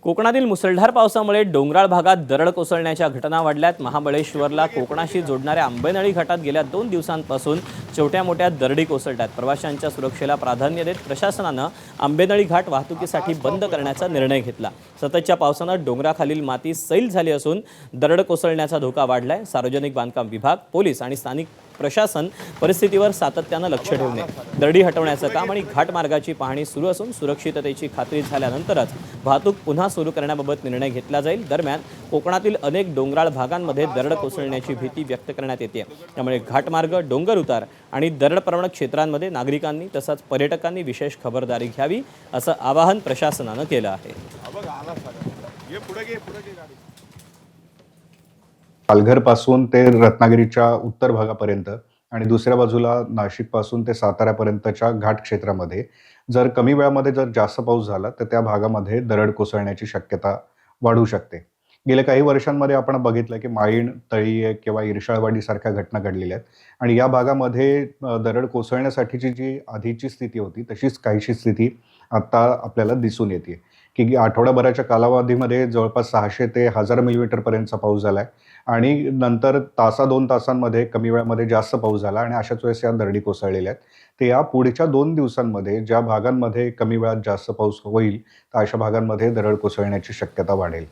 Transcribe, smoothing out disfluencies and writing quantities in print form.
कोकणातील मुसळधार पावसामुळे डोंगराळ भागात दरड कोसळण्याच्या घटना वाढल्यात। महाबळेश्वरला कोकणाशी जोडणाऱ्या आंबेनळी घाटात गेल्या 2 दिवसांपासून छोट्या मोठ्या दरडी कोसळतात। प्रवाशांच्या सुरक्षेला प्राधान्य देत प्रशासनाने आंबेनळी घाट वाहतुकीसाठी बंद करण्याचा निर्णय घेतला। सततच्या पावसाने डोंगराखालील माती सैल झाली असून दरड कोसळण्याचा धोका वाढलाय। सार्वजनिक बांधकाम विभाग, पोलीस आणि स्थानिक प्रशासन परिस्थितीवर सातत्याने लक्ष ठेवून आहे। दरडी हटवण्याचं काम आणि घाट मार्गाची पाहणी सुरू असून सुरक्षिततेची खात्री झाल्यानंतरच वाहतूक पुन्हा सुरू करण्याबाबत निर्णय घेतला जाईल। दरम्यान कोकणातील अनेक डोंगराळ भागांमध्ये दरड कोसळण्याची भीती व्यक्त करण्यात येते। त्यामुळे घाटमार्ग, डोंगर उतार आणि दरडप्रवण क्षेत्रांमध्ये नागरिकांनी तसंच पर्यटकांनी विशेष खबरदारी घ्यावी असं आवाहन प्रशासनाने केलं आहे। पालघर पासून ते रत्नागिरीच्या उत्तर भागापर्यंत आणि दुसऱ्या बाजूला नाशिक पासून ते साताऱ्यापर्यंतच्या घाट क्षेत्रामध्ये जर कमी वेळामध्ये जर जास्त पाऊस झाला तर त्या भागामध्ये दरड कोसळण्याची शक्यता वाढू शकते। गेल्या काही वर्षांमध्ये आपण बघितलं की माळीण, तळीये किंवा इरशाळवाडी सारख्या घटना घडलेल्या आहेत आणि या भागामध्ये दरड कोसळण्यासाठीची जी आधीची स्थिती होती तशीच काहीशी स्थिती आता आपल्याला दिसून येते की आठवड्याभराच्या कालावधीमध्ये जवळपास 600 ते 1000 मिलीमीटर पर्यंतचा पाऊस झालाय आणि नंतर तासा 2 तासांमध्ये कमी वेळामध्ये जास्त पाऊस झाला आणि अशाच वेळेस या दरडी कोसळलेल्या आहेत। ते या पुढच्या 2 दिवसांमध्ये ज्या भागांमध्ये कमी वेळात जास्त पाऊस होईल तर अशा भागांमध्ये दरड कोसळण्याची शक्यता वाढेल।